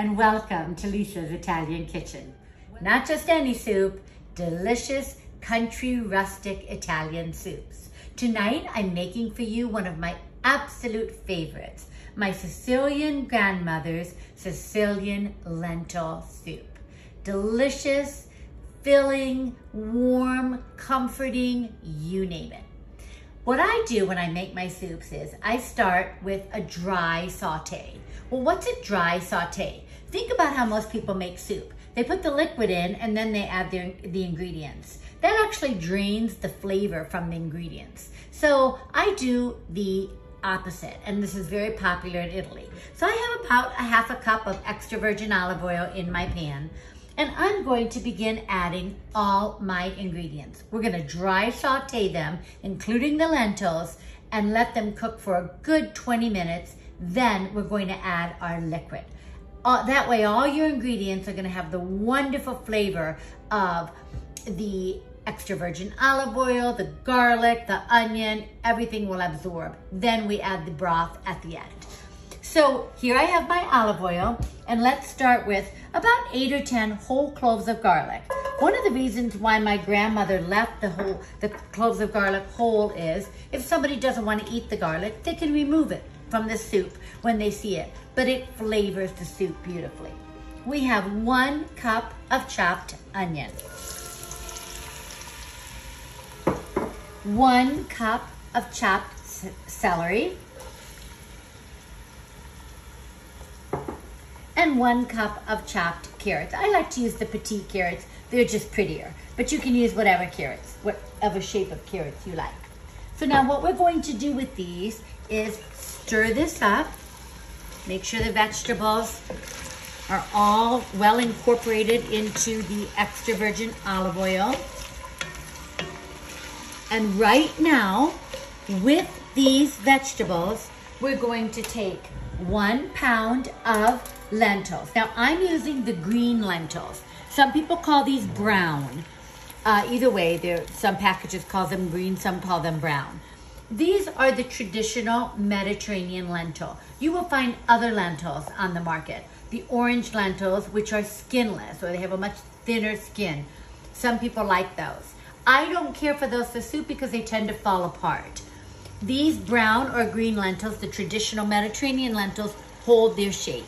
and welcome to Lisa's Italian Kitchen. Not just any soup, delicious country rustic Italian soups. Tonight I'm making for you one of my absolute favorites, my Sicilian grandmother's Sicilian lentil soup. Delicious, filling, warm, comforting, you name it. What I do when I make my soups is I start with a dry saute. Well, what's a dry saute? Think about how most people make soup. They put the liquid in and then they add the ingredients. That actually drains the flavor from the ingredients. So I do the opposite, and this is very popular in Italy. So I have about a half a cup of extra virgin olive oil in my pan, and I'm going to begin adding all my ingredients. We're gonna dry saute them, including the lentils, and let them cook for a good 20 minutes. Then we're going to add our liquid. That way all your ingredients are gonna have the wonderful flavor of the extra virgin olive oil, the garlic, the onion, everything will absorb. Then we add the broth at the end. So here I have my olive oil, and let's start with about 8 or 10 whole cloves of garlic. One of the reasons why my grandmother left the cloves of garlic whole is if somebody doesn't want to eat the garlic, they can remove it from the soup when they see it, but it flavors the soup beautifully. We have 1 cup of chopped onion, 1 cup of chopped celery, and 1 cup of chopped carrots. I like to use the petite carrots. They're just prettier, but you can use whatever carrots, whatever shape of carrots you like. So now what we're going to do with these is stir this up. Make sure the vegetables are all well incorporated into the extra virgin olive oil. And right now, with these vegetables, we're going to take 1 pound of lentils. Now I'm using the green lentils. Some people call these brown. Either way, some packages call them green, some call them brown. These are the traditional Mediterranean lentil. You will find other lentils on the market. The orange lentils, which are skinless, or they have a much thinner skin. Some people like those. I don't care for those for soup because they tend to fall apart. These brown or green lentils, the traditional Mediterranean lentils, hold their shape.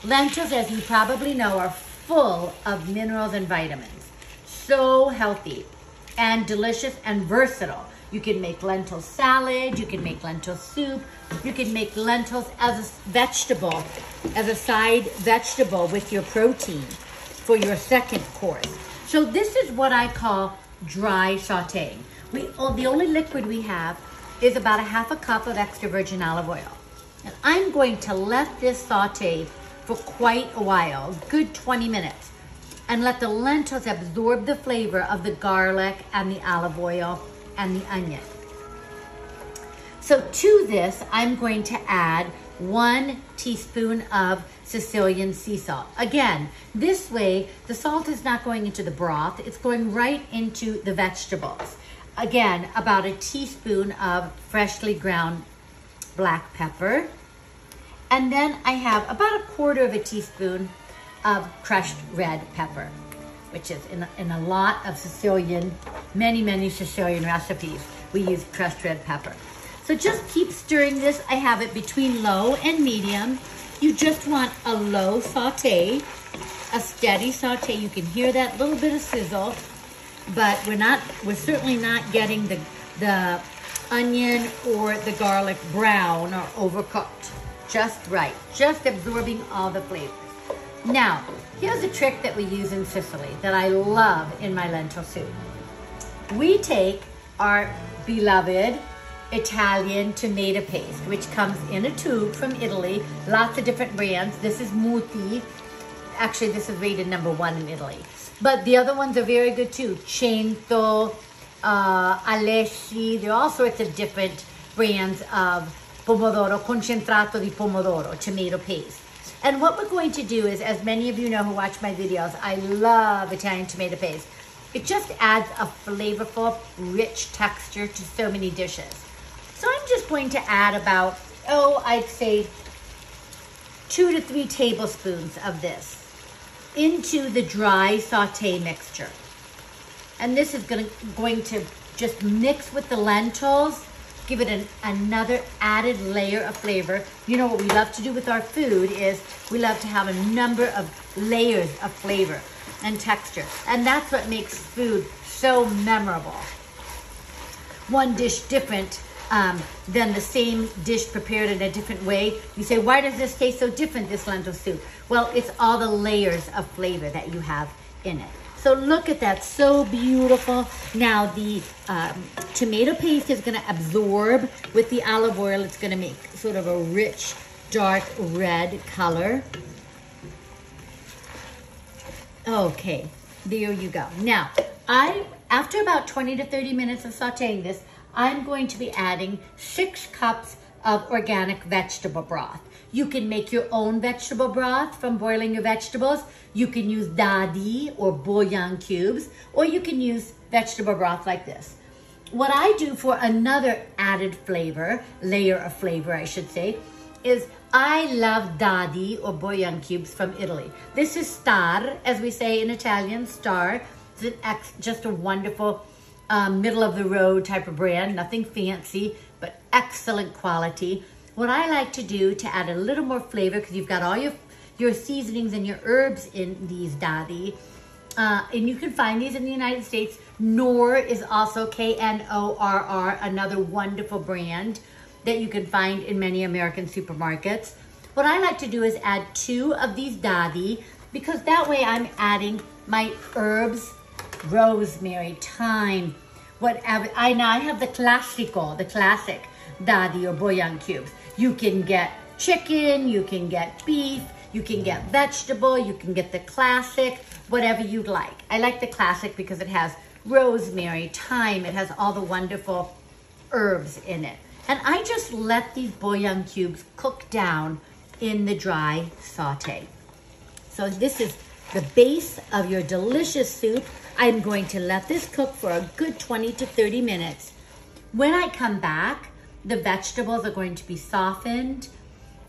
Lentils, as you probably know, are full of minerals and vitamins. So healthy and delicious and versatile. You can make lentil salad, you can make lentil soup, you can make lentils as a vegetable, as a side vegetable with your protein for your second course. So this is what I call dry sauteing. The only liquid we have is about a half a cup of extra virgin olive oil. And I'm going to let this saute for quite a while, a good 20 minutes, and let the lentils absorb the flavor of the garlic and the olive oil and the onion. So to this, I'm going to add 1 teaspoon of Sicilian sea salt. Again, this way, the salt is not going into the broth, it's going right into the vegetables. Again, about a teaspoon of freshly ground black pepper. And then I have about 1/4 teaspoon of crushed red pepper, which is in a lot of Sicilian, many Sicilian recipes, we use crushed red pepper. So just keep stirring this. I have it between low and medium. You just want a low saute, a steady saute. You can hear that little bit of sizzle, but we're certainly not getting the onion or the garlic brown or overcooked. Just right, just absorbing all the flavors. Now, here's a trick that we use in Sicily that I love in my lentil soup. We take our beloved Italian tomato paste, which comes in a tube from Italy, lots of different brands. This is Muti. Actually, this is rated #1 in Italy. But the other ones are very good too. Cento, Alessi, there are all sorts of different brands of pomodoro, concentrato di pomodoro, tomato paste. And what we're going to do is, as many of you know who watch my videos, I love Italian tomato paste. It just adds a flavorful, rich texture to so many dishes. So I'm just going to add about, I'd say 2 to 3 tablespoons of this into the dry sauté mixture. And this is going to just mix with the lentils, give it another added layer of flavor. You know what we love to do with our food is we love to have a number of layers of flavor and texture. And that's what makes food so memorable. One dish different than the same dish prepared in a different way. You say, why does this taste so different, this lentil soup? Well, it's all the layers of flavor that you have in it. So look at that, so beautiful. Now the tomato paste is gonna absorb with the olive oil. It's gonna make sort of a rich, dark red color. Okay, there you go. Now, after about 20 to 30 minutes of sauteing this, I'm going to be adding 6 cups of organic vegetable broth. You can make your own vegetable broth from boiling your vegetables. You can use dadi or bouillon cubes, or you can use vegetable broth like this. What I do for another added flavor, layer of flavor I should say, is I love dadi or bouillon cubes from Italy. This is star, as we say in Italian, star. It's just a wonderful middle of the road type of brand, nothing fancy, but excellent quality. What I like to do to add a little more flavor, because you've got all your seasonings and your herbs in these dadi, and you can find these in the United States. Knorr is also Knorr, another wonderful brand that you can find in many American supermarkets. What I like to do is add 2 of these dadi, because that way I'm adding my herbs, rosemary, thyme, whatever. Now I have the classic dadi or bouillon cubes. You can get chicken, you can get beef, you can get vegetable, you can get the classic, whatever you'd like. I like the classic because it has rosemary, thyme, it has all the wonderful herbs in it. And I just let these bouillon cubes cook down in the dry sauté. So this is the base of your delicious soup. I'm going to let this cook for a good 20 to 30 minutes. When I come back, the vegetables are going to be softened,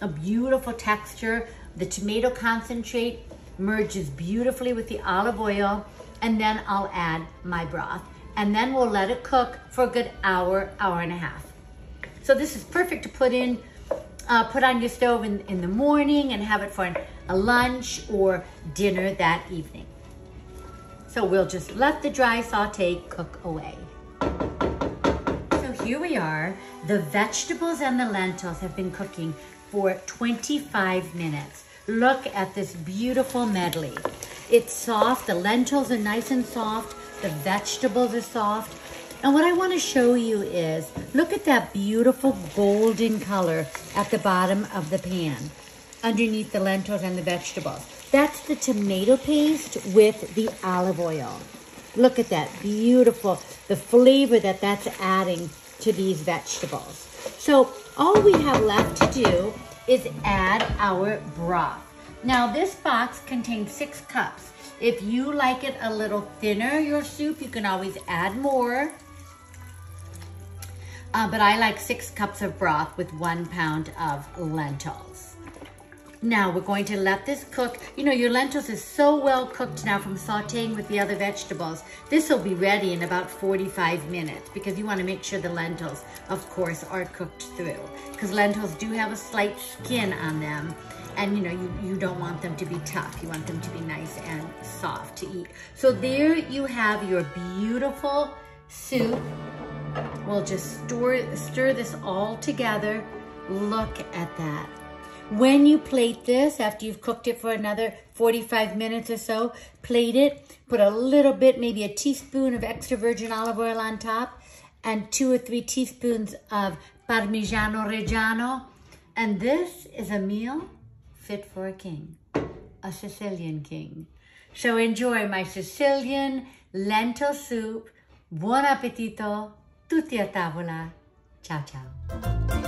a beautiful texture. The tomato concentrate merges beautifully with the olive oil, and then I'll add my broth. And then we'll let it cook for a good hour, hour and a half. So this is perfect to put on your stove in the morning and have it for a lunch or dinner that evening. So we'll just let the dry sauté cook away. So here we are. The vegetables and the lentils have been cooking for 25 minutes. Look at this beautiful medley. It's soft, the lentils are nice and soft, the vegetables are soft. And what I want to show you is, look at that beautiful golden color at the bottom of the pan, underneath the lentils and the vegetables. That's the tomato paste with the olive oil. Look at that, beautiful, the flavor that's adding to these vegetables. So all we have left to do is add our broth. Now this box contains 6 cups. If you like it a little thinner, your soup, you can always add more. But I like 6 cups of broth with 1 pound of lentils. Now we're going to let this cook. You know, your lentils is so well cooked now from sauteing with the other vegetables. This will be ready in about 45 minutes because you want to make sure the lentils, of course, are cooked through. Because lentils do have a slight skin on them. And you know, you don't want them to be tough. You want them to be nice and soft to eat. So there you have your beautiful soup. We'll just stir this all together. Look at that. When you plate this, after you've cooked it for another 45 minutes or so, plate it, put a little bit, maybe a teaspoon of extra virgin olive oil on top, and 2 or 3 teaspoons of Parmigiano Reggiano. And this is a meal fit for a king, a Sicilian king. So enjoy my Sicilian lentil soup. Buon appetito, tutti a tavola. Ciao, ciao.